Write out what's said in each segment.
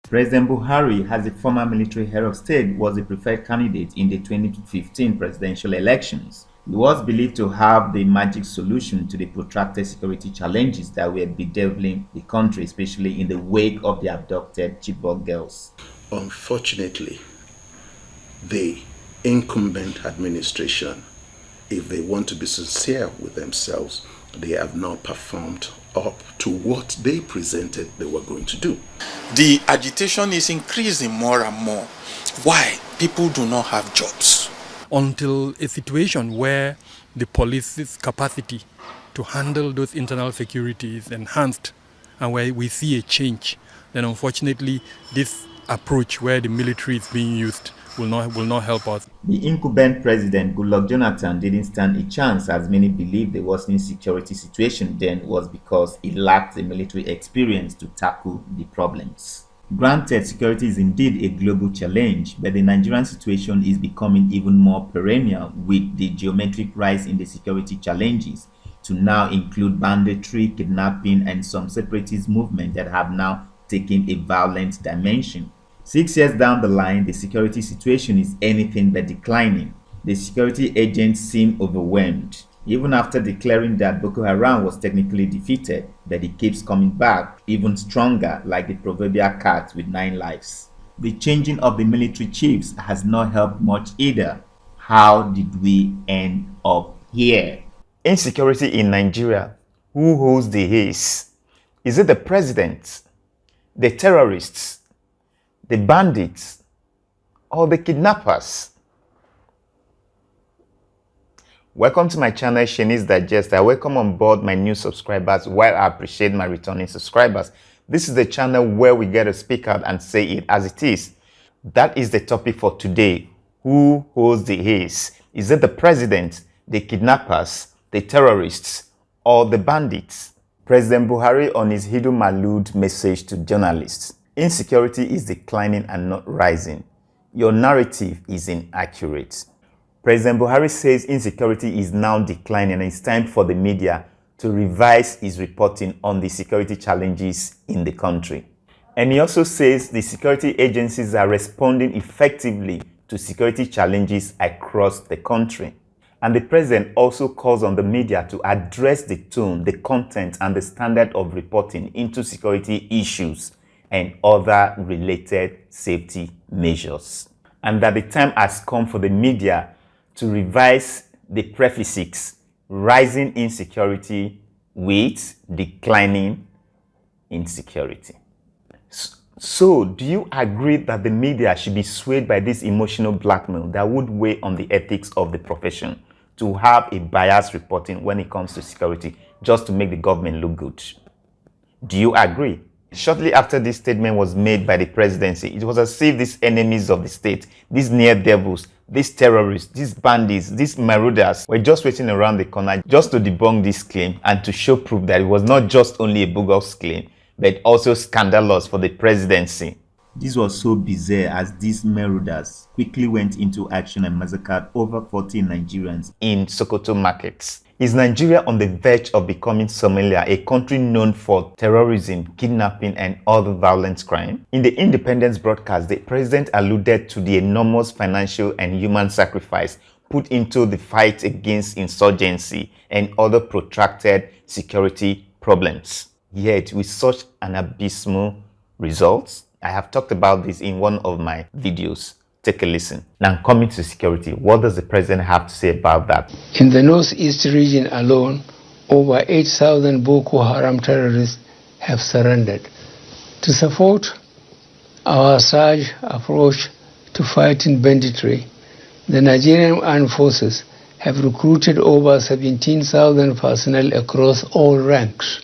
President Buhari, as a former military head of state, was the preferred candidate in the 2015 presidential elections. He was believed to have the magic solution to the protracted security challenges that were bedeviling the country, especially in the wake of the abducted Chibok girls. Unfortunately, the incumbent administration, if they want to be sincere with themselves, they have not performed up to what they presented they were going to do. The agitation is increasing more and more. Why? People do not have jobs. Until a situation where the police's capacity to handle those internal security is enhanced and where we see a change, then unfortunately this approach where the military is being used will not help us. The incumbent president, Goodluck Jonathan, didn't stand a chance, as many believe the worsening security situation then was because he lacked the military experience to tackle the problems. Granted, security is indeed a global challenge, but the Nigerian situation is becoming even more perennial with the geometric rise in the security challenges to now include banditry, kidnapping, and some separatist movements that have now taken a violent dimension. 6 years down the line, the security situation is anything but declining. The security agents seem overwhelmed, even after declaring that Boko Haram was technically defeated, but it keeps coming back, even stronger, like the proverbial cat with 9 lives. The changing of the military chiefs has not helped much either. How did we end up here? Insecurity in Nigeria. Who holds the haze? Is it the president, the terrorists, the bandits, or the kidnappers? Welcome to my channel, Shani's Digest. I welcome on board my new subscribers while I appreciate my returning subscribers. This is the channel where we get to speak out and say it as it is. That is the topic for today. Who holds the haze? Is it the president, the kidnappers, the terrorists, or the bandits? President Buhari on his Hidu Malud message to journalists. Insecurity is declining and not rising. Your narrative is inaccurate. President Buhari says insecurity is now declining and it's time for the media to revise his reporting on the security challenges in the country. And he also says the security agencies are responding effectively to security challenges across the country. And the president also calls on the media to address the tone, the content, and the standard of reporting into security issues and other related safety measures. And that the time has come for the media to revise the prefixes rising insecurity with declining insecurity. So, do you agree that the media should be swayed by this emotional blackmail that would weigh on the ethics of the profession to have a biased reporting when it comes to security just to make the government look good? Do you agree? Shortly after this statement was made by the presidency, it was as if these enemies of the state, these near devils, these terrorists, these bandits, these marauders were just waiting around the corner just to debunk this claim and to show proof that it was not just only a bogus claim, but also scandalous for the presidency. This was so bizarre as these marauders quickly went into action and massacred over 40 Nigerians in Sokoto markets. Is Nigeria on the verge of becoming Somalia, a country known for terrorism, kidnapping, and other violent crime? In the Independence broadcast, the president alluded to the enormous financial and human sacrifice put into the fight against insurgency and other protracted security problems. Yet, with such an abysmal results, I have talked about this in one of my videos. Take a listen. Now, coming to security, what does the president have to say about that? In the northeast region alone, over 8,000 Boko Haram terrorists have surrendered. To support our surge approach to fighting banditry, the Nigerian armed forces have recruited over 17,000 personnel across all ranks.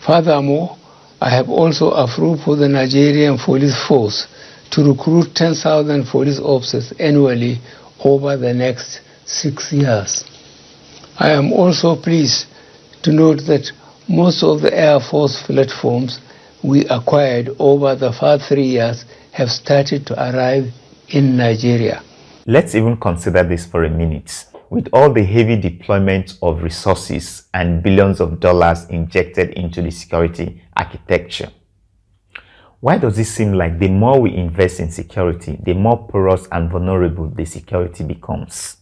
Furthermore, I have also approved for the Nigerian police force to recruit 10,000 police officers annually over the next 6 years. I am also pleased to note that most of the Air Force platforms we acquired over the past 3 years have started to arrive in Nigeria. Let's even consider this for a minute. With all the heavy deployment of resources and billions of dollars injected into the security architecture, Why does it seem like the more we invest in security, the more porous and vulnerable the security becomes?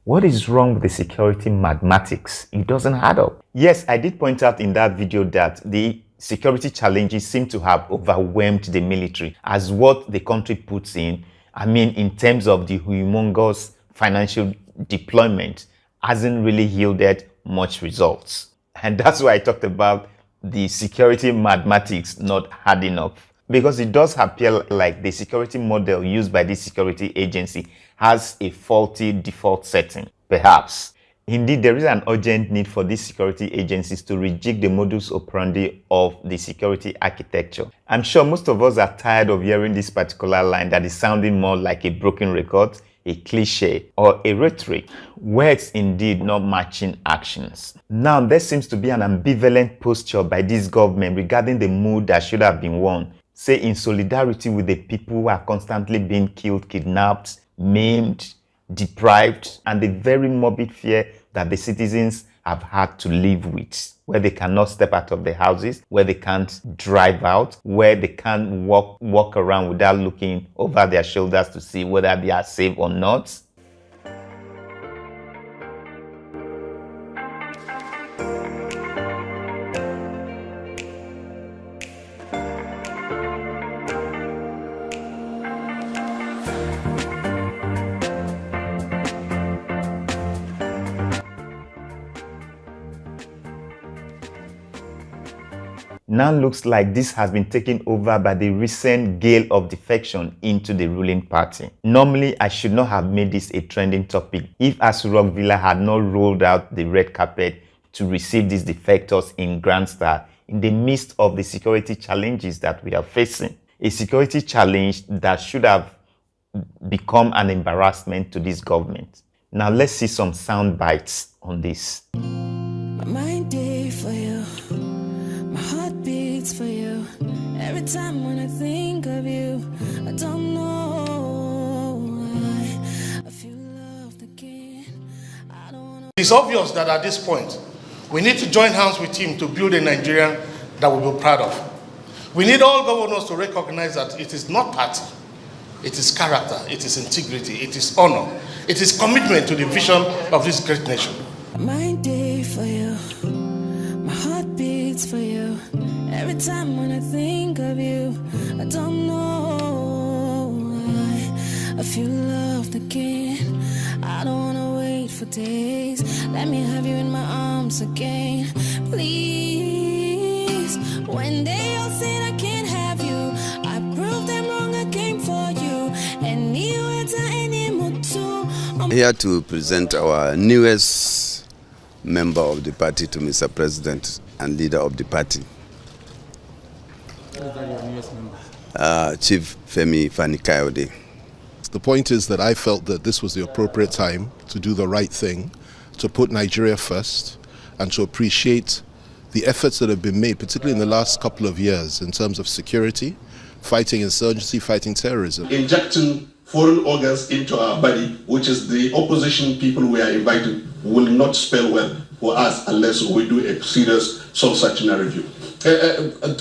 What is wrong with the security mathematics? It doesn't add up. Yes, I did point out in that video that the security challenges seem to have overwhelmed the military, as what the country puts in, in terms of the humongous financial deployment, hasn't really yielded much results. And that's why I talked about the security mathematics not adding up. Because it does appear like the security model used by this security agency has a faulty default setting, perhaps. Indeed, there is an urgent need for these security agencies to rejig the modus operandi of the security architecture. I'm sure most of us are tired of hearing this particular line that is sounding more like a broken record, a cliche, or a rhetoric, words indeed not matching actions. Now, there seems to be an ambivalent posture by this government regarding the mood that should have been won, say in solidarity with the people who are constantly being killed, kidnapped, maimed, deprived, and the very morbid fear that the citizens have had to live with, where they cannot step out of their houses, where they can't drive out, where they can't walk around without looking over their shoulders to see whether they are safe or not. Now looks like this has been taken over by the recent gale of defection into the ruling party. Normally, I should not have made this a trending topic if Aso Rock Villa had not rolled out the red carpet to receive these defectors in grand style in the midst of the security challenges that we are facing. A security challenge that should have become an embarrassment to this government. Now let's see some sound bites on this. My mind day for you. My heart beats for you. Every time when I think of you, I don't know why I feel loved again. I don't wanna. It's obvious that at this point, we need to join hands with him to build a Nigeria that we'll be proud of. We need all governors to recognize that it is not party, it is character, it is integrity, it is honor, it is commitment to the vision of this great nation. My day for you. My heart beats for you. Every time when I think of you, I don't know why I feel loved again. I don't wanna wait for days. Let me have you in my arms again, please. When they all said I can't have you, I proved them wrong. I came for you. Anywhere to any mood too. Here to present our newest member of the party to Mr. President and leader of the party. Who is that your newest member? Chief Femi Fani-Kayode. The point is that I felt that this was the appropriate time to do the right thing, to put Nigeria first, and to appreciate the efforts that have been made, particularly in the last couple of years, in terms of security, fighting insurgency, fighting terrorism. Injecting foreign organs into our body, which is the opposition people we are inviting, will not spell well for us unless we do a serious soul-searching review.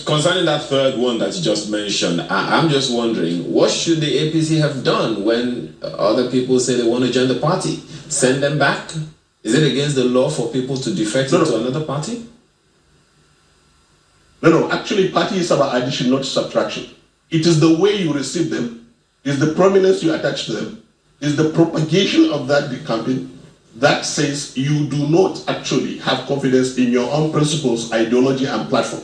Concerning that third one that you just mentioned, I'm just wondering, what should the APC have done when other people say they want to join the party? Send them back? Is it against the law for people to defect into another party? No, actually party is about addition, not subtraction. It is the way you receive them, is the prominence you attach to them, is the propagation of that campaign that says you do not actually have confidence in your own principles, ideology, and platform.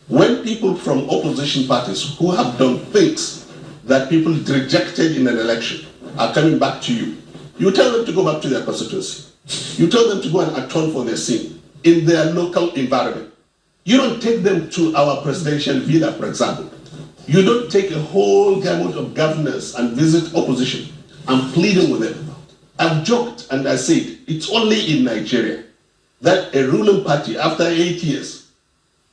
When people from opposition parties who have done things that people rejected in an election are coming back to you, you tell them to go back to their constituency. You tell them to go and atone for their sin in their local environment. You don't take them to our presidential villa, for example. You don't take a whole gamut of governors and visit opposition and pleading with them. I've joked and I said, it's only in Nigeria that a ruling party, after 8 years,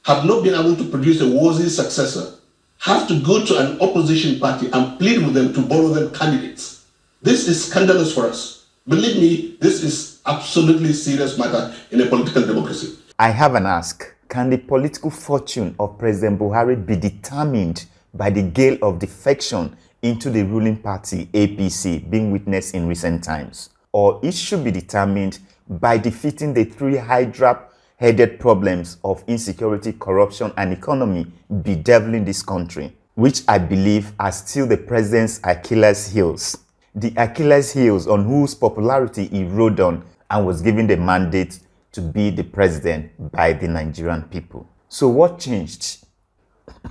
have not been able to produce a worthy successor, have to go to an opposition party and plead with them to borrow them candidates. This is scandalous for us. Believe me, this is absolutely serious matter in a political democracy. I have an ask. Can the political fortune of President Buhari be determined by the gale of defection into the ruling party APC being witnessed in recent times, or it should be determined by defeating the three Hydra-headed problems of insecurity, corruption, and economy bedeviling this country, which I believe are still the president's Achilles heels. The Achilles heels on whose popularity he rode on and was given the mandate to be the president by the Nigerian people. So what changed?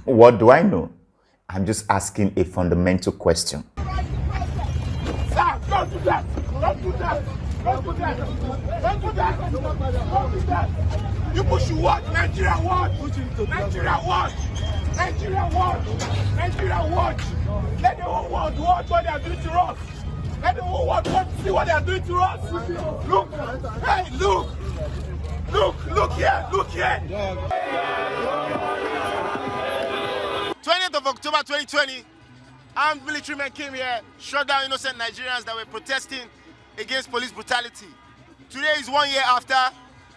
What do I know? I'm just asking a fundamental question. Sir, don't do that! Don't do that! Don't do that! Don't do that! Don't do that! You should watch Nigeria watch! Nigeria watch! Nigeria watch! Nigeria watch! Let the whole world watch what they are doing to us! Let the whole world watch see what they are doing to us! Look! Hey, look! Look here! Look here! 20th of October 2020, armed military men came here, shot down innocent Nigerians that were protesting against police brutality. Today is 1 year after.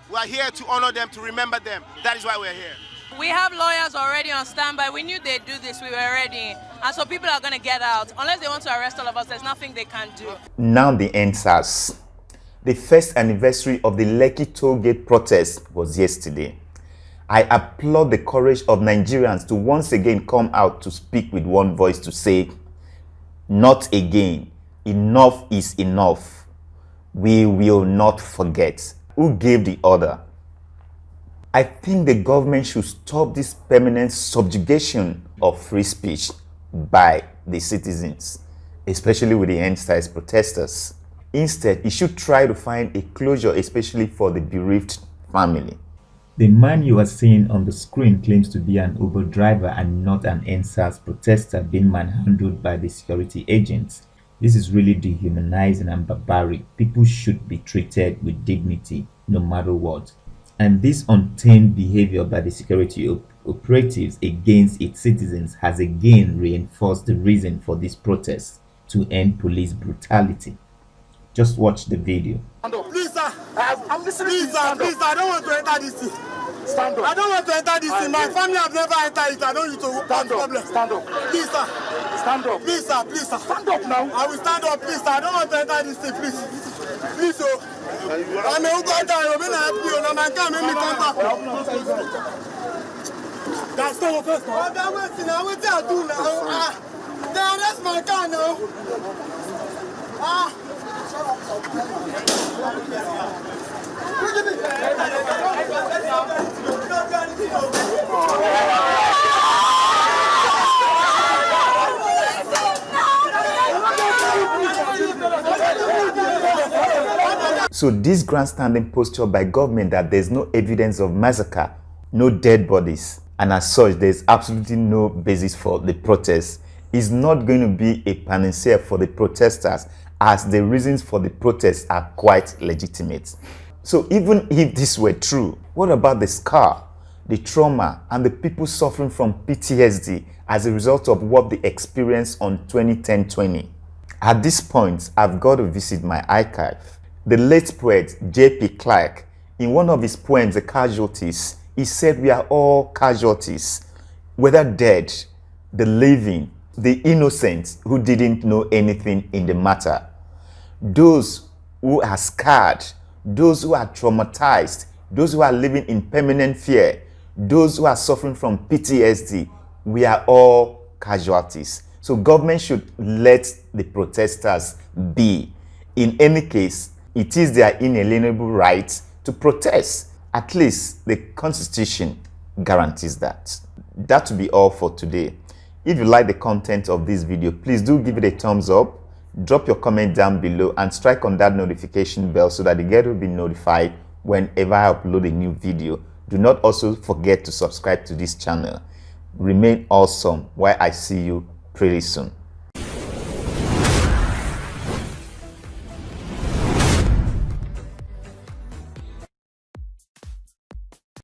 We are here to honor them, to remember them. That is why we're here. We have lawyers already on standby. We knew they'd do this. We were ready. And so people are going to get out. Unless they want to arrest all of us, there's nothing they can do. Now the answers. The first anniversary of the Lekki Tollgate protest was yesterday. I applaud the courage of Nigerians to once again come out to speak with one voice to say, not again, enough is enough. We will not forget. Who gave the order? I think the government should stop this permanent subjugation of free speech by the citizens, especially with the EndSARS protesters. Instead, it should try to find a closure, especially for the bereaved family. The man you are seeing on the screen claims to be an Uber driver and not an EndSARS protester being manhandled by the security agents. This is really dehumanizing and barbaric. People should be treated with dignity, no matter what. And this untamed behavior by the security operatives against its citizens has again reinforced the reason for this protest, to end police brutality. Just watch the video. Please, sir. I'm listening. Please, sir. Please, I don't want to enter this thing. Stand up. I don't want to enter this thing. My family have never entered it. I don't need to stand up. Problem. Stand up. Please, sir. Stand up. Please, sir. Please, sir. Stand up now. I will stand up. Please, sir. I don't want to enter this thing. Please. Please, sir. I'm a Uber driver. I'm a you. Now, my car, make me come back. That's not first. I'm waiting. I'm waiting. I do now. That's my car now. So this grandstanding posture by government that there's no evidence of massacre, no dead bodies, and as such there's absolutely no basis for the protest, is not going to be a panacea for the protesters, as the reasons for the protests are quite legitimate. So even if this were true, what about the scar, the trauma, and the people suffering from PTSD as a result of what they experienced on 2010-20? At this point, I've got to visit my archive. The late poet J.P. Clark, in one of his poems, The Casualties, he said we are all casualties, whether dead, the living, the innocent who didn't know anything in the matter. Those who are scarred, those who are traumatized, those who are living in permanent fear, those who are suffering from PTSD, we are all casualties. So government should let the protesters be. In any case, it is their inalienable right to protest. At least the Constitution guarantees that. That will be all for today. If you like the content of this video, please do give it a thumbs up, drop your comment down below, and strike on that notification bell so that you get to be notified whenever I upload a new video. Do not also forget to subscribe to this channel. Remain awesome while I see you pretty soon.